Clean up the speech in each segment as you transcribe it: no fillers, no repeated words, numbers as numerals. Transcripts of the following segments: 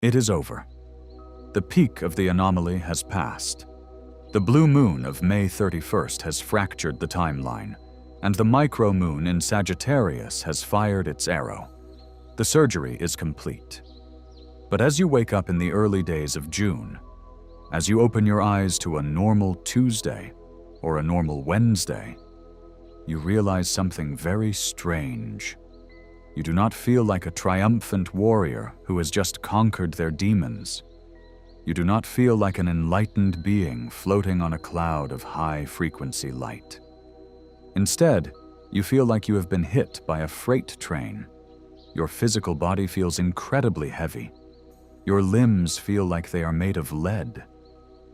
It is over. The peak of the anomaly has passed. The blue moon of May 31st has fractured the timeline, and the micro-moon in Sagittarius has fired its arrow. The surgery is complete. But as you wake up in the early days of June, as you open your eyes to a normal Tuesday or a normal Wednesday, you realize something very strange. You do not feel like a triumphant warrior who has just conquered their demons. You do not feel like an enlightened being floating on a cloud of high-frequency light. Instead, you feel like you have been hit by a freight train. Your physical body feels incredibly heavy. Your limbs feel like they are made of lead.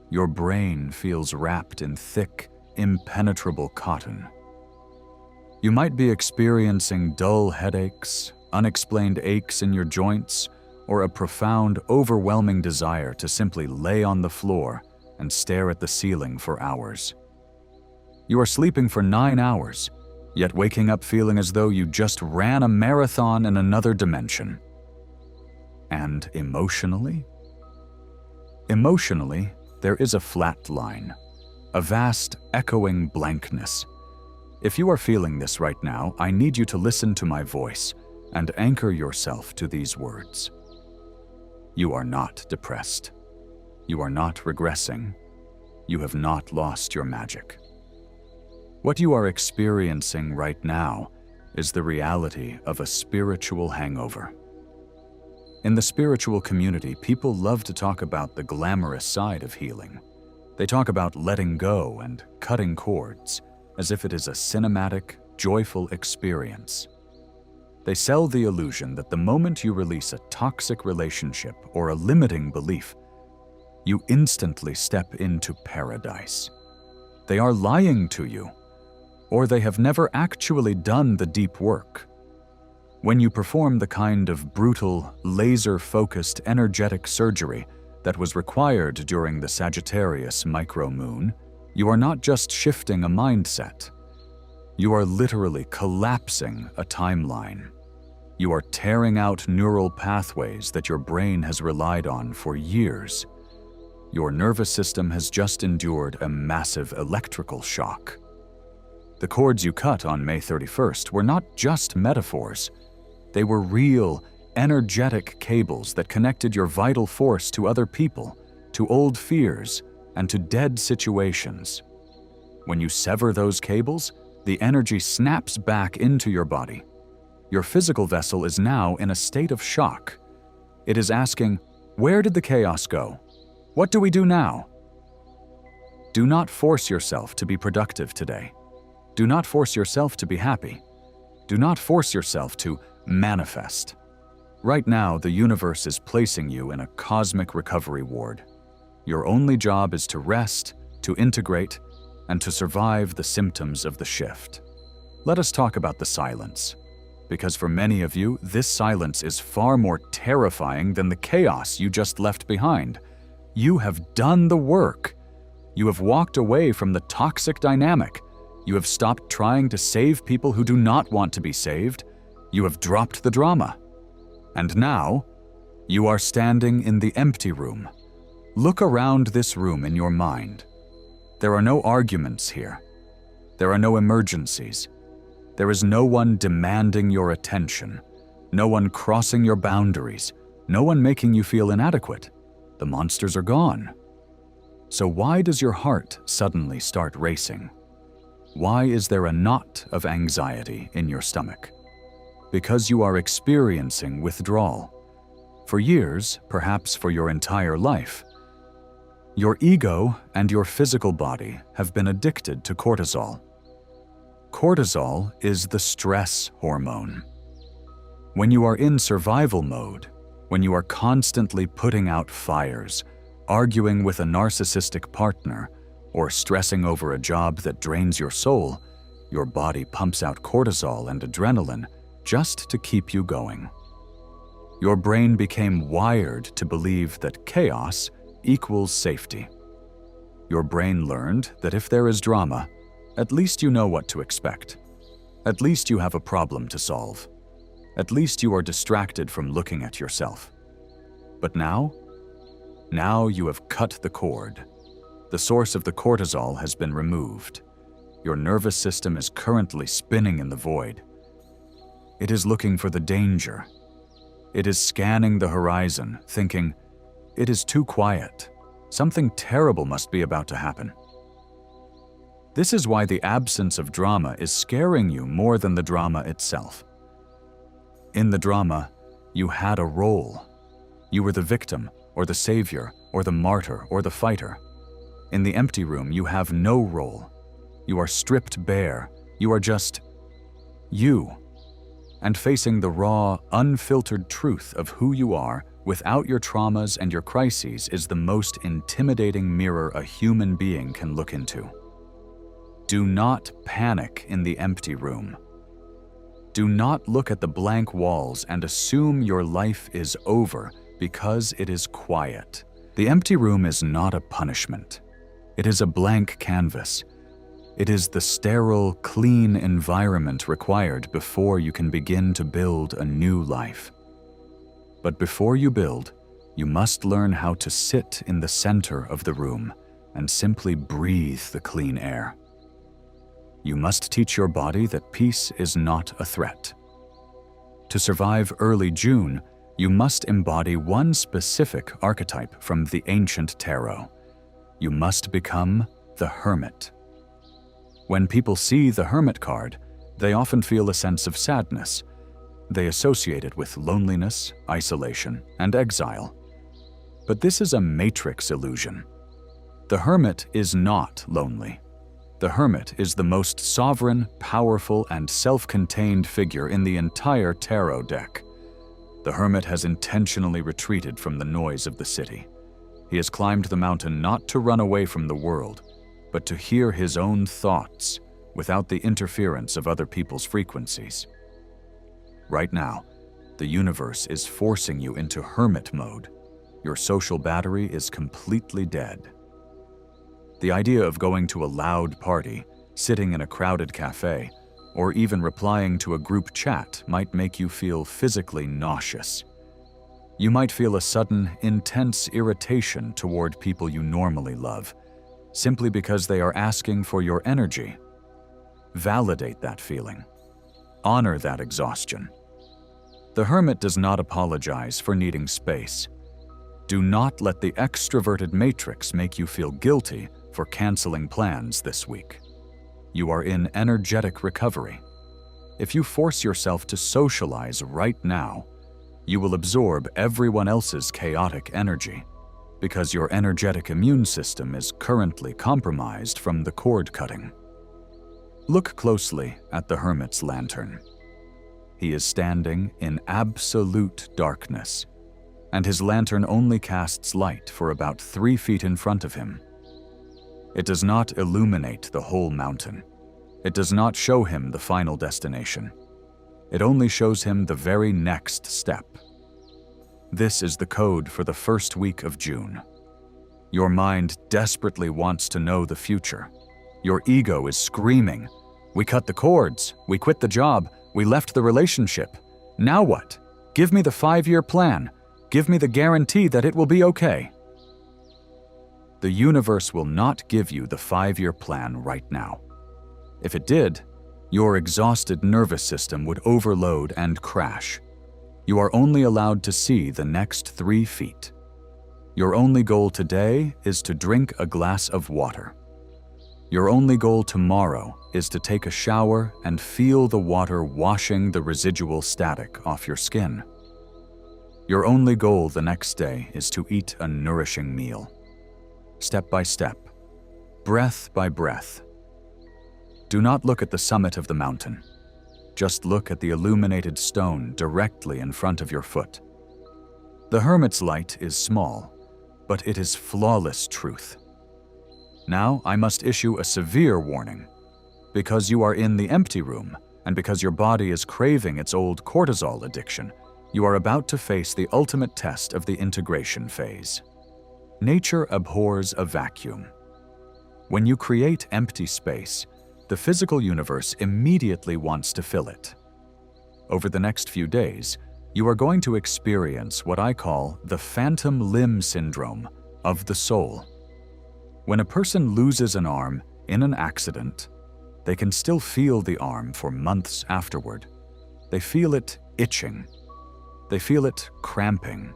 Your brain feels wrapped in thick, impenetrable cotton. You might be experiencing dull headaches, unexplained aches in your joints, or a profound, overwhelming desire to simply lay on the floor and stare at the ceiling for hours. You are sleeping for 9 hours, yet waking up feeling as though you just ran a marathon in another dimension. And emotionally? Emotionally, there is a flat line, a vast, echoing blankness. If you are feeling this right now, I need you to listen to my voice and anchor yourself to these words. You are not depressed. You are not regressing. You have not lost your magic. What you are experiencing right now is the reality of a spiritual hangover. In the spiritual community, people love to talk about the glamorous side of healing. They talk about letting go and cutting cords, as if it is a cinematic, joyful experience. They sell the illusion that the moment you release a toxic relationship or a limiting belief, you instantly step into paradise. They are lying to you, or they have never actually done the deep work. When you perform the kind of brutal, laser-focused energetic surgery that was required during the Sagittarius micro-moon, you are not just shifting a mindset. You are literally collapsing a timeline. You are tearing out neural pathways that your brain has relied on for years. Your nervous system has just endured a massive electrical shock. The cords you cut on May 31st were not just metaphors. They were real, energetic cables that connected your vital force to other people, to old fears, and to dead situations. When you sever those cables, the energy snaps back into your body. Your physical vessel is now in a state of shock. It is asking, where did the chaos go? What do we do now? Do not force yourself to be productive today. Do not force yourself to be happy. Do not force yourself to manifest. Right now, the universe is placing you in a cosmic recovery ward. Your only job is to rest, to integrate, and to survive the symptoms of the shift. Let us talk about the silence, because for many of you, this silence is far more terrifying than the chaos you just left behind. You have done the work. You have walked away from the toxic dynamic. You have stopped trying to save people who do not want to be saved. You have dropped the drama. And now, you are standing in the empty room. Look around this room in your mind. There are no arguments here. There are no emergencies. There is no one demanding your attention, no one crossing your boundaries, no one making you feel inadequate. The monsters are gone. So why does your heart suddenly start racing? Why is there a knot of anxiety in your stomach? Because you are experiencing withdrawal. For years, perhaps for your entire life, your ego and your physical body have been addicted to cortisol. Cortisol is the stress hormone. When you are in survival mode, when you are constantly putting out fires, arguing with a narcissistic partner, or stressing over a job that drains your soul, your body pumps out cortisol and adrenaline just to keep you going. Your brain became wired to believe that chaos equals safety. Your brain learned that if there is drama, at least you know what to expect. At least you have a problem to solve. At least you are distracted from looking at yourself. But now you have cut the cord. The source of the cortisol has been removed. Your nervous system is currently spinning in the void. It is looking for the danger. It is scanning the horizon, thinking, it is too quiet. Something terrible must be about to happen. This is why the absence of drama is scaring you more than the drama itself. In the drama, you had a role. You were the victim, or the savior, or the martyr, or the fighter. In the empty room, you have no role. You are stripped bare. You are just you. And facing the raw, unfiltered truth of who you are without your traumas and your crises is the most intimidating mirror a human being can look into. Do not panic in the empty room. Do not look at the blank walls and assume your life is over because it is quiet. The empty room is not a punishment. It is a blank canvas. It is the sterile, clean environment required before you can begin to build a new life. But before you build, you must learn how to sit in the center of the room and simply breathe the clean air. You must teach your body that peace is not a threat. To survive early June, you must embody one specific archetype from the ancient tarot. You must become the Hermit. When people see the Hermit card, they often feel a sense of sadness. They associate it with loneliness, isolation, and exile. But this is a matrix illusion. The Hermit is not lonely. The Hermit is the most sovereign, powerful, and self-contained figure in the entire tarot deck. The Hermit has intentionally retreated from the noise of the city. He has climbed the mountain not to run away from the world, but to hear his own thoughts without the interference of other people's frequencies. Right now, the universe is forcing you into hermit mode. Your social battery is completely dead. The idea of going to a loud party, sitting in a crowded cafe, or even replying to a group chat might make you feel physically nauseous. You might feel a sudden, intense irritation toward people you normally love, simply because they are asking for your energy. Validate that feeling. Honor that exhaustion. The Hermit does not apologize for needing space. Do not let the extroverted matrix make you feel guilty for canceling plans this week. You are in energetic recovery. If you force yourself to socialize right now, you will absorb everyone else's chaotic energy because your energetic immune system is currently compromised from the cord cutting. Look closely at the Hermit's lantern. He is standing in absolute darkness, and his lantern only casts light for about 3 feet in front of him. It does not illuminate the whole mountain. It does not show him the final destination. It only shows him the very next step. This is the code for the first week of June. Your mind desperately wants to know the future. Your ego is screaming, "We cut the cords, we quit the job, we left the relationship. Now what? Give me the 5-year plan. Give me the guarantee that it will be okay." The universe will not give you the 5-year plan right now. If it did, your exhausted nervous system would overload and crash. You are only allowed to see the next 3 feet. Your only goal today is to drink a glass of water. Your only goal tomorrow is to take a shower and feel the water washing the residual static off your skin. Your only goal the next day is to eat a nourishing meal. Step by step, breath by breath. Do not look at the summit of the mountain. Just look at the illuminated stone directly in front of your foot. The Hermit's light is small, but it is flawless truth. Now I must issue a severe warning. Because you are in the empty room, and because your body is craving its old cortisol addiction, you are about to face the ultimate test of the integration phase. Nature abhors a vacuum. When you create empty space, the physical universe immediately wants to fill it. Over the next few days, You are going to experience what I call the phantom limb syndrome of the soul. When a person loses an arm in an accident, they can still feel the arm for months afterward. They feel it itching. They feel it cramping.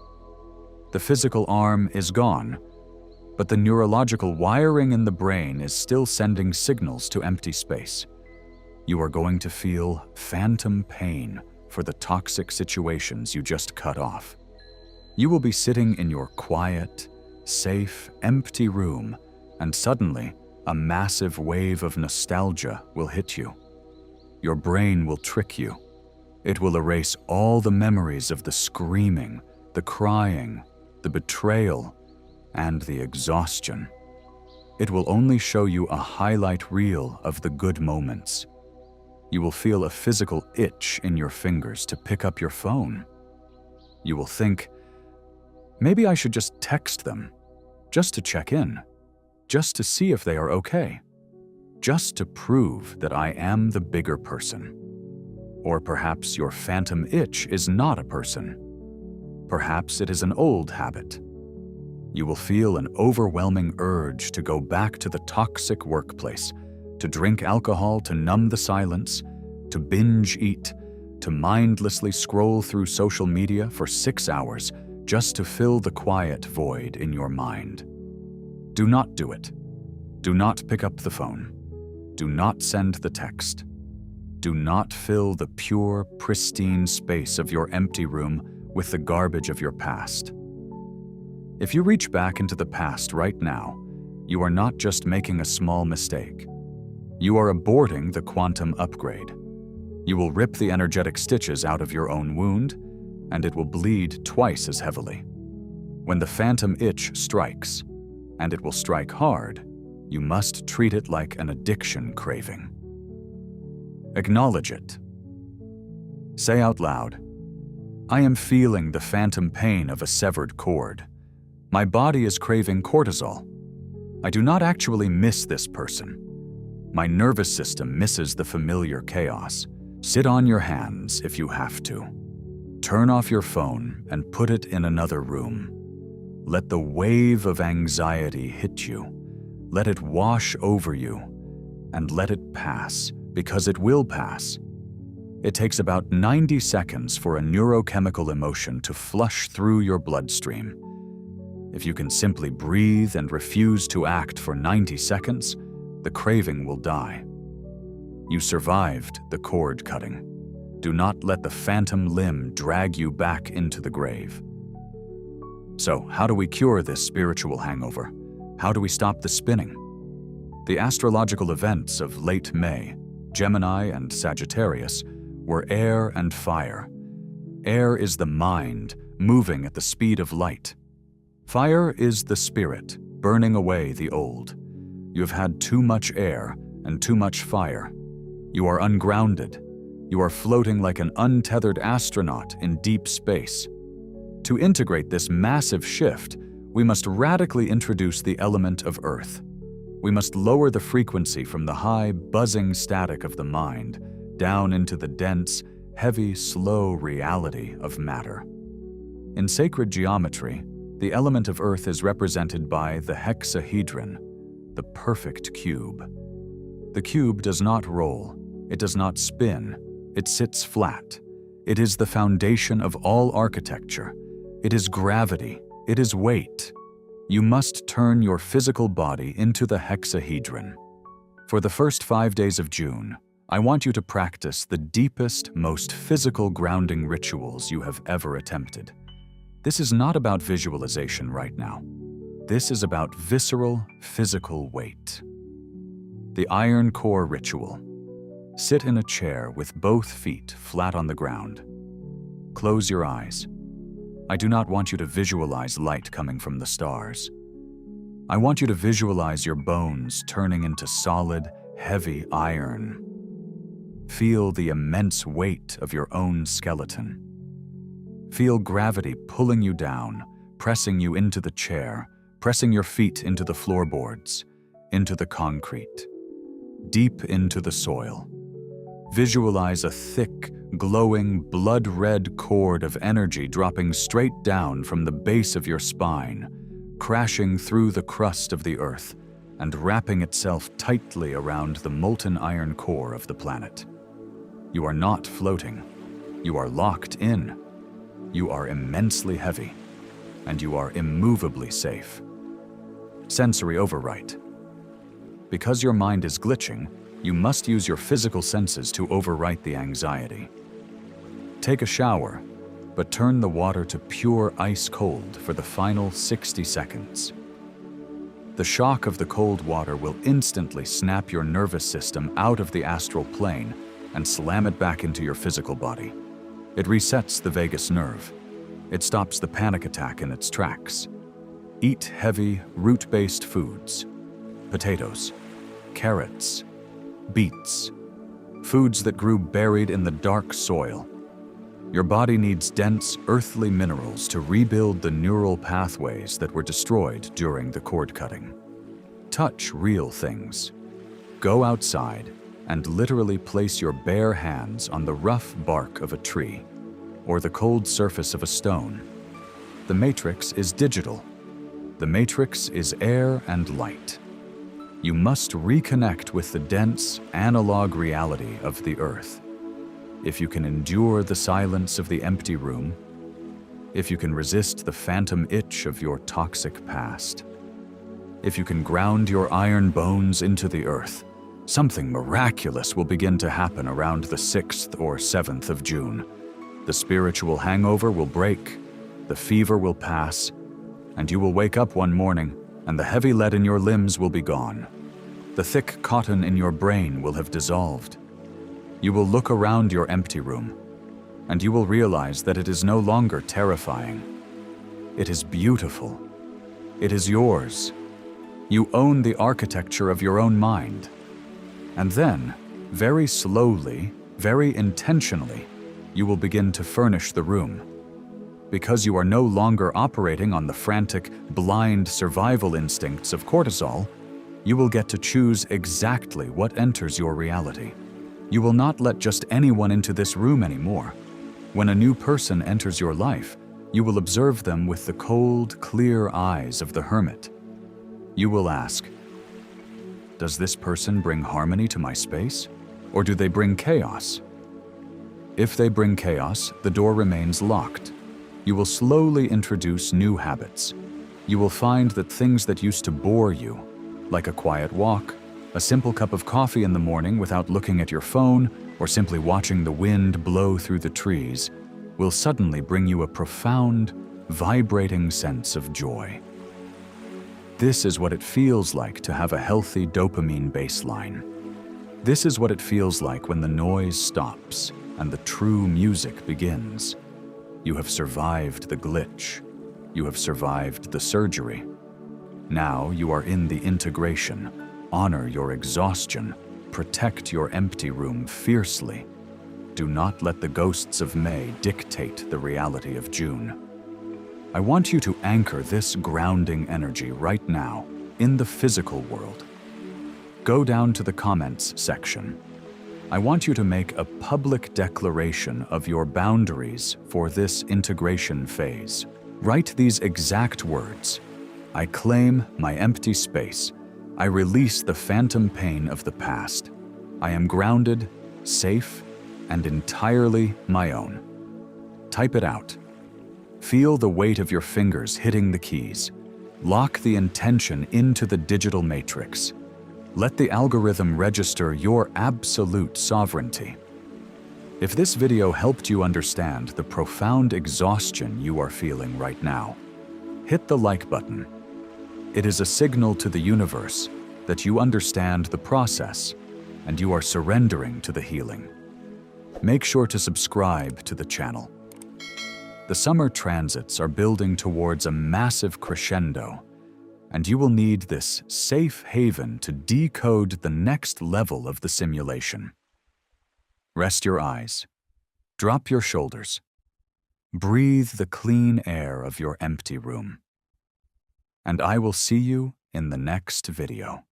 The physical arm is gone, but the neurological wiring in the brain is still sending signals to empty space. You are going to feel phantom pain for the toxic situations you just cut off. You will be sitting in your quiet, safe, empty room, and suddenly, a massive wave of nostalgia will hit you. Your brain will trick you. It will erase all the memories of the screaming, the crying, the betrayal, and the exhaustion. It will only show you a highlight reel of the good moments. You will feel a physical itch in your fingers to pick up your phone. You will think, maybe I should just text them, just to check in, just to see if they are okay, just to prove that I am the bigger person. Or perhaps your phantom itch is not a person. Perhaps it is an old habit. You will feel an overwhelming urge to go back to the toxic workplace, to drink alcohol to numb the silence, to binge eat, to mindlessly scroll through social media for 6 hours just to fill the quiet void in your mind. Do not do it. Do not pick up the phone. Do not send the text. Do not fill the pure, pristine space of your empty room with the garbage of your past. If you reach back into the past right now, you are not just making a small mistake. You are aborting the quantum upgrade. You will rip the energetic stitches out of your own wound, and it will bleed twice as heavily. When the phantom itch strikes, and it will strike hard, you must treat it like an addiction craving. Acknowledge it. Say out loud, I am feeling the phantom pain of a severed cord. My body is craving cortisol. I do not actually miss this person. My nervous system misses the familiar chaos. Sit on your hands if you have to. Turn off your phone and put it in another room. Let the wave of anxiety hit you. Let it wash over you, and let it pass, because it will pass. It takes about 90 seconds for a neurochemical emotion to flush through your bloodstream. If you can simply breathe and refuse to act for 90 seconds, the craving will die. You survived the cord cutting. Do not let the phantom limb drag you back into the grave. So, how do we cure this spiritual hangover? How do we stop the spinning? The astrological events of late May, Gemini and Sagittarius, were air and fire. Air is the mind, moving at the speed of light. Fire is the spirit, burning away the old. You have had too much air and too much fire. You are ungrounded. You are floating like an untethered astronaut in deep space. To integrate this massive shift, we must radically introduce the element of earth. We must lower the frequency from the high, buzzing static of the mind down into the dense, heavy, slow reality of matter. In sacred geometry, the element of earth is represented by the hexahedron, the perfect cube. The cube does not roll, it does not spin, it sits flat. It is the foundation of all architecture. It is gravity, it is weight. You must turn your physical body into the hexahedron. For the first 5 days of June, I want you to practice the deepest, most physical grounding rituals you have ever attempted. This is not about visualization right now. This is about visceral, physical weight. The iron core ritual. Sit in a chair with both feet flat on the ground. Close your eyes. I do not want you to visualize light coming from the stars. I want you to visualize your bones turning into solid, heavy iron. Feel the immense weight of your own skeleton. Feel gravity pulling you down, pressing you into the chair, pressing your feet into the floorboards, into the concrete, deep into the soil. Visualize a thick, glowing, blood-red cord of energy dropping straight down from the base of your spine, crashing through the crust of the Earth and wrapping itself tightly around the molten iron core of the planet. You are not floating. You are locked in. You are immensely heavy, and you are immovably safe. Sensory overwrite. Because your mind is glitching, you must use your physical senses to overwrite the anxiety. Take a shower, but turn the water to pure ice cold for the final 60 seconds. The shock of the cold water will instantly snap your nervous system out of the astral plane and slam it back into your physical body. It resets the vagus nerve. It stops the panic attack in its tracks. Eat heavy, root-based foods. Potatoes, carrots, beets, foods that grew buried in the dark soil. Your body needs dense, earthly minerals to rebuild the neural pathways that were destroyed during the cord cutting. Touch real things. Go outside and literally place your bare hands on the rough bark of a tree or the cold surface of a stone. The matrix is digital. The matrix is air and light. You must reconnect with the dense, analog reality of the Earth. If you can endure the silence of the empty room, if you can resist the phantom itch of your toxic past, if you can ground your iron bones into the Earth, something miraculous will begin to happen around the 6th or 7th of June. The spiritual hangover will break, the fever will pass, and you will wake up one morning and the heavy lead in your limbs will be gone. The thick cotton in your brain will have dissolved. You will look around your empty room, and you will realize that it is no longer terrifying. It is beautiful. It is yours. You own the architecture of your own mind. And then, very slowly, very intentionally, you will begin to furnish the room. Because you are no longer operating on the frantic, blind survival instincts of cortisol, you will get to choose exactly what enters your reality. You will not let just anyone into this room anymore. When a new person enters your life, you will observe them with the cold, clear eyes of the hermit. You will ask, does this person bring harmony to my space, or do they bring chaos? If they bring chaos, the door remains locked. You will slowly introduce new habits. You will find that things that used to bore you, like a quiet walk, a simple cup of coffee in the morning without looking at your phone, or simply watching the wind blow through the trees, will suddenly bring you a profound, vibrating sense of joy. This is what it feels like to have a healthy dopamine baseline. This is what it feels like when the noise stops and the true music begins. You have survived the glitch. You have survived the surgery. Now you are in the integration. Honor your exhaustion. Protect your empty room fiercely. Do not let the ghosts of May dictate the reality of June. I want you to anchor this grounding energy right now in the physical world. Go down to the comments section. I want you to make a public declaration of your boundaries for this integration phase. Write these exact words. I claim my empty space. I release the phantom pain of the past. I am grounded, safe, and entirely my own. Type it out. Feel the weight of your fingers hitting the keys. Lock the intention into the digital matrix. Let the algorithm register your absolute sovereignty. If this video helped you understand the profound exhaustion you are feeling right now, hit the like button. It is a signal to the universe that you understand the process and you are surrendering to the healing. Make sure to subscribe to the channel. The summer transits are building towards a massive crescendo, and you will need this safe haven to decode the next level of the simulation. Rest your eyes. Drop your shoulders. Breathe the clean air of your empty room. And I will see you in the next video.